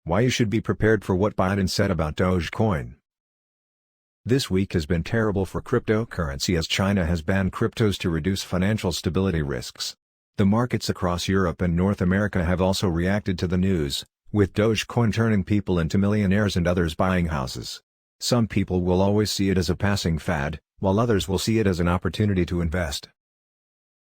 Why you should be prepared for what Biden said about Dogecoin. This week has been terrible for cryptocurrency as China has banned cryptos to reduce financial stability risks. The markets across Europe and North America have also reacted to the news, with Dogecoin turning people into millionaires and others buying houses. Some people will always see it as a passing fad, while others will see it as an opportunity to invest.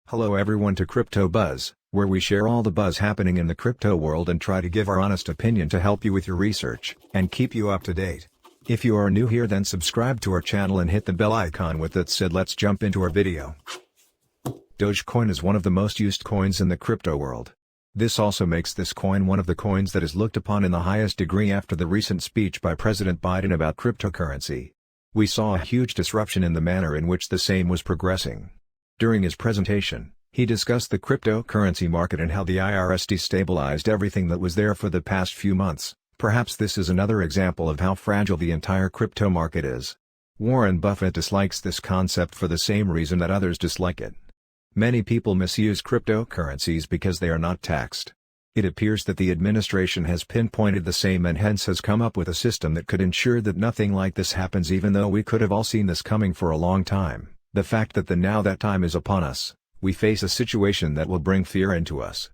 Hello everyone to Crypto Buzz, where we share all the buzz happening in the crypto world and try to give our honest opinion to help you with your research and keep you up to date. If you are new here, then subscribe to our channel and hit the bell icon. With that said, let's jump into our video. Dogecoin is one of the most used coins in the crypto world. This also makes this coin one of the coins that is looked upon in the highest degree after the recent speech by President Biden about cryptocurrency. We saw a huge disruption in the manner in which the same was progressing. During his presentation, he discussed the cryptocurrency market and how the IRS destabilized everything that was there for the past few months. Perhaps this is another example of how fragile the entire crypto market is. Warren Buffett dislikes this concept for the same reason that others dislike it. Many people misuse cryptocurrencies because they are not taxed. It appears that the administration has pinpointed the same and hence has come up with a system that could ensure that nothing like this happens, even though we could have all seen this coming for a long time. The fact that now that time is upon us, we face a situation that will bring fear into us.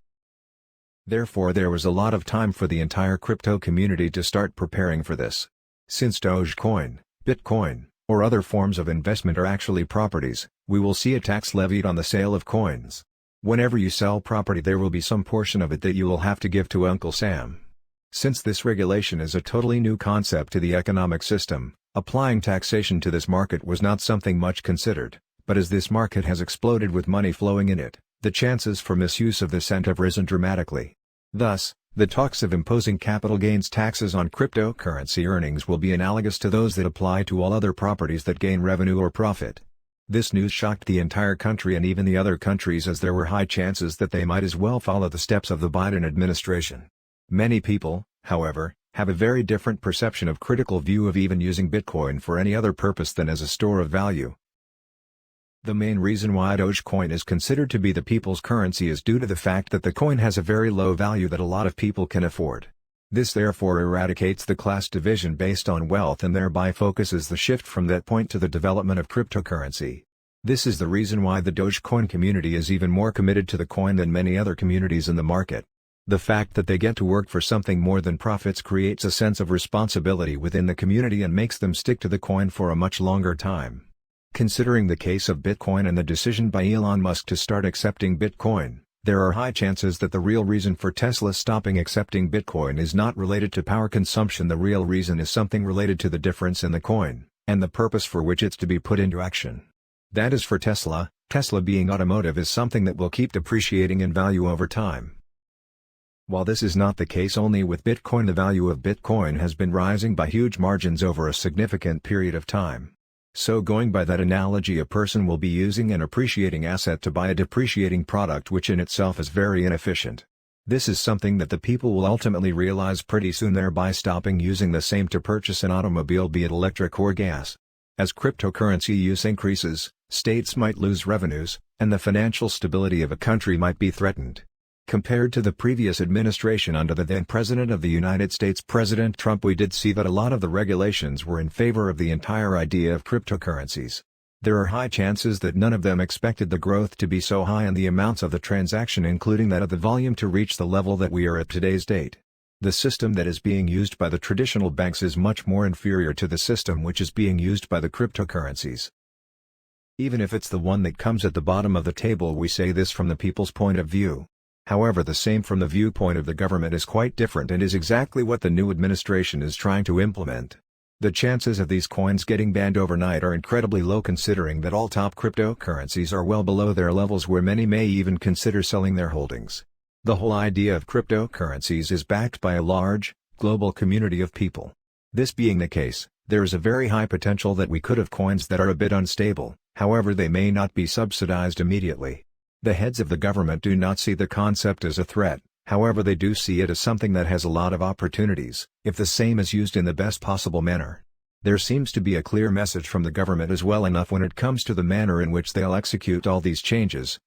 Therefore there was a lot of time for the entire crypto community to start preparing for this. Since Dogecoin, Bitcoin, or other forms of investment are actually properties, we will see a tax levied on the sale of coins. Whenever you sell property, there will be some portion of it that you will have to give to Uncle Sam. Since this regulation is a totally new concept to the economic system, applying taxation to this market was not something much considered, but as this market has exploded with money flowing in it, the chances for misuse of this have risen dramatically. Thus, the talks of imposing capital gains taxes on cryptocurrency earnings will be analogous to those that apply to all other properties that gain revenue or profit. This news shocked the entire country and even the other countries, as there were high chances that they might as well follow the steps of the Biden administration. Many people, however, have a very different perception of critical view of even using Bitcoin for any other purpose than as a store of value. The main reason why Dogecoin is considered to be the people's currency is due to the fact that the coin has a very low value that a lot of people can afford. This therefore eradicates the class division based on wealth and thereby focuses the shift from that point to the development of cryptocurrency. This is the reason why the Dogecoin community is even more committed to the coin than many other communities in the market. The fact that they get to work for something more than profits creates a sense of responsibility within the community and makes them stick to the coin for a much longer time. Considering the case of Bitcoin and the decision by Elon Musk to start accepting Bitcoin, there are high chances that the real reason for Tesla stopping accepting Bitcoin is not related to power consumption. The real reason is something related to the difference in the coin, and the purpose for which it's to be put into action. That is for Tesla. Tesla being automotive is something that will keep depreciating in value over time. While this is not the case only with Bitcoin, the value of Bitcoin has been rising by huge margins over a significant period of time. So going by that analogy, a person will be using an appreciating asset to buy a depreciating product, which in itself is very inefficient. This is something that the people will ultimately realize pretty soon, thereby stopping using the same to purchase an automobile, be it electric or gas. As cryptocurrency use increases, states might lose revenues, and the financial stability of a country might be threatened. Compared to the previous administration under the then President of the United States, President Trump, we did see that a lot of the regulations were in favor of the entire idea of cryptocurrencies. There are high chances that none of them expected the growth to be so high and the amounts of the transaction, including that of the volume, to reach the level that we are at today's date. The system that is being used by the traditional banks is much more inferior to the system which is being used by the cryptocurrencies. Even if it's the one that comes at the bottom of the table, we say this from the people's point of view. However, the same from the viewpoint of the government is quite different and is exactly what the new administration is trying to implement. The chances of these coins getting banned overnight are incredibly low, considering that all top cryptocurrencies are well below their levels, where many may even consider selling their holdings. The whole idea of cryptocurrencies is backed by a large, global community of people. This being the case, there is a very high potential that we could have coins that are a bit unstable, however they may not be subsidized immediately. The heads of the government do not see the concept as a threat, however they do see it as something that has a lot of opportunities, if the same is used in the best possible manner. There seems to be a clear message from the government as well enough when it comes to the manner in which they'll execute all these changes.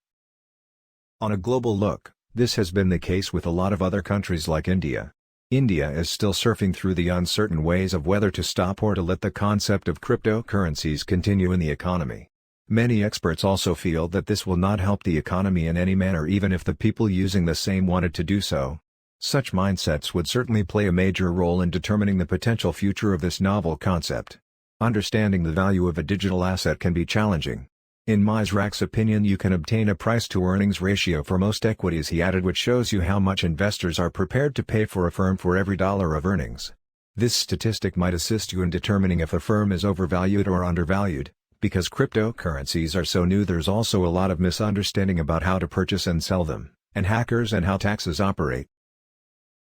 On a global look, this has been the case with a lot of other countries like India. India is still surfing through the uncertain ways of whether to stop or to let the concept of cryptocurrencies continue in the economy. Many experts also feel that this will not help the economy in any manner even if the people using the same wanted to do so. Such mindsets would certainly play a major role in determining the potential future of this novel concept. Understanding the value of a digital asset can be challenging. In Mizrak's opinion, you can obtain a price-to-earnings ratio for most equities, he added, which shows you how much investors are prepared to pay for a firm for every dollar of earnings. This statistic might assist you in determining if a firm is overvalued or undervalued. Because cryptocurrencies are so new, there's also a lot of misunderstanding about how to purchase and sell them, and hackers and how taxes operate.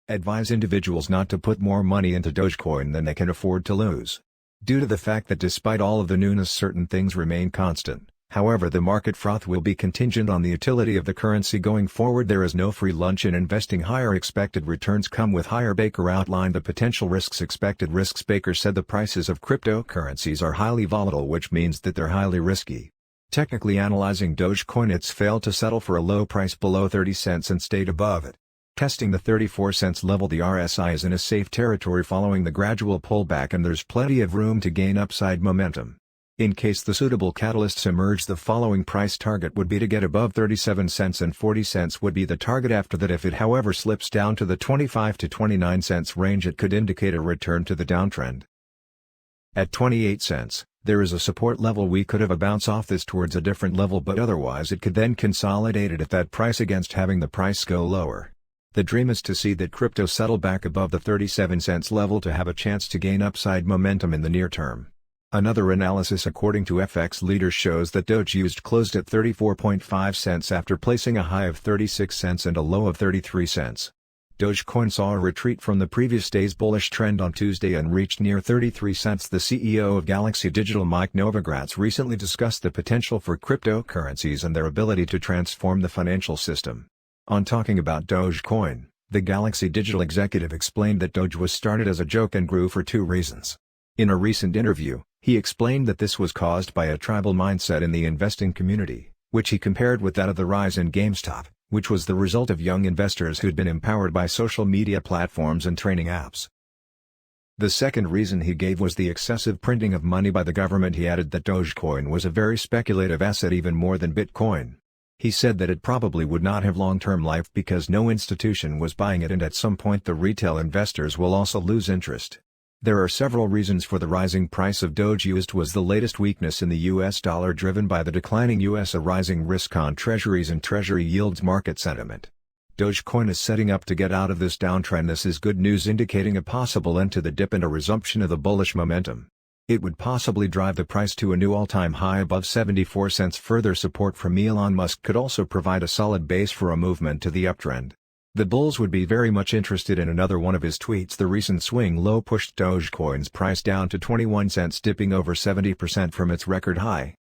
Advise individuals not to put more money into Dogecoin than they can afford to lose. Due to the fact that despite all of the newness, certain things remain constant. However, the market froth will be contingent on the utility of the currency going forward. There is no free lunch in investing. Higher expected returns come with higher. Baker outlined the potential risks. Expected risks. Baker said the prices of cryptocurrencies are highly volatile, which means that they're highly risky. Technically analyzing Dogecoin, it's failed to settle for a low price below 30 cents and stayed above it. Testing the 34 cents level, the RSI is in a safe territory following the gradual pullback, and there's plenty of room to gain upside momentum. In case the suitable catalysts emerge, the following price target would be to get above 37 cents, and 40 cents would be the target after that. If it however slips down to the 25 to 29 cents range, it could indicate a return to the downtrend. At 28 cents, there is a support level. We could have a bounce off this towards a different level, but otherwise it could then consolidate it at that price against having the price go lower. The dream is to see that crypto settle back above the 37 cents level to have a chance to gain upside momentum in the near term. Another analysis according to FX Leaders shows that Doge closed at 34.5 cents after placing a high of 36 cents and a low of 33 cents. Dogecoin saw a retreat from the previous day's bullish trend on Tuesday and reached near 33 cents. The CEO of Galaxy Digital, Mike Novogratz, recently discussed the potential for cryptocurrencies and their ability to transform the financial system. On talking about Dogecoin, the Galaxy Digital executive explained that Doge was started as a joke and grew for two reasons. In a recent interview, he explained that this was caused by a tribal mindset in the investing community, which he compared with that of the rise in GameStop, which was the result of young investors who'd been empowered by social media platforms and training apps. The second reason he gave was the excessive printing of money by the government. He added that Dogecoin was a very speculative asset, even more than Bitcoin. He said that it probably would not have long-term life because no institution was buying it, and at some point the retail investors will also lose interest. There are several reasons for the rising price of Doge. Was the latest weakness in the US dollar driven by the declining US, a rising risk on treasuries and treasury yields, market sentiment. Dogecoin is setting up to get out of this downtrend. This is good news, indicating a possible end to the dip and a resumption of the bullish momentum. It would possibly drive the price to a new all-time high above 74 cents. Further support from Elon Musk could also provide a solid base for a movement to the uptrend. The bulls would be very much interested in another one of his tweets. The recent swing low pushed Dogecoin's price down to 21 cents, dipping over 70% from its record high.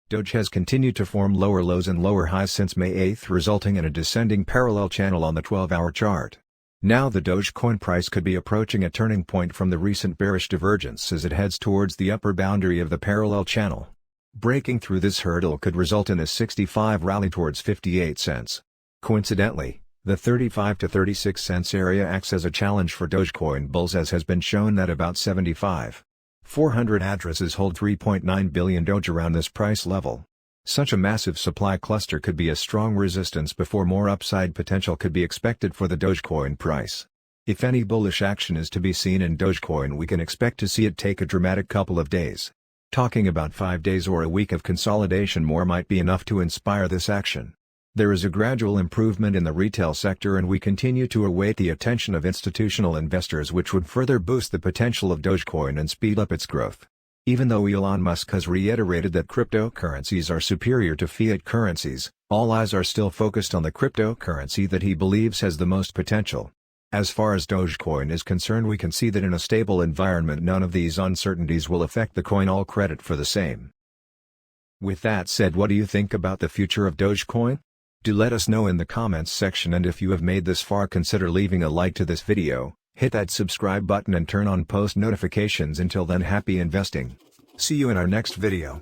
Doge has continued to form lower lows and lower highs since May 8, resulting in a descending parallel channel on the 12-hour chart. Now the Dogecoin price could be approaching a turning point from the recent bearish divergence as it heads towards the upper boundary of the parallel channel. Breaking through this hurdle could result in a 65 rally towards 58 cents. Coincidentally, the 35 to 36 cents area acts as a challenge for Dogecoin bulls, as has been shown at about 75,400 addresses hold 3.9 billion Doge around this price level. Such a massive supply cluster could be a strong resistance before more upside potential could be expected for the Dogecoin price. If any bullish action is to be seen in Dogecoin, we can expect to see it take a dramatic couple of days. Talking about 5 days or a week of consolidation more might be enough to inspire this action. There is a gradual improvement in the retail sector, and we continue to await the attention of institutional investors, which would further boost the potential of Dogecoin and speed up its growth. Even though Elon Musk has reiterated that cryptocurrencies are superior to fiat currencies, all eyes are still focused on the cryptocurrency that he believes has the most potential. As far as Dogecoin is concerned, we can see that in a stable environment none of these uncertainties will affect the coin, all credit for the same. With that said, what do you think about the future of Dogecoin? Do let us know in the comments section, and if you have made this far, consider leaving a like to this video. Hit that subscribe button and turn on post notifications. Until then, happy investing. See you in our next video.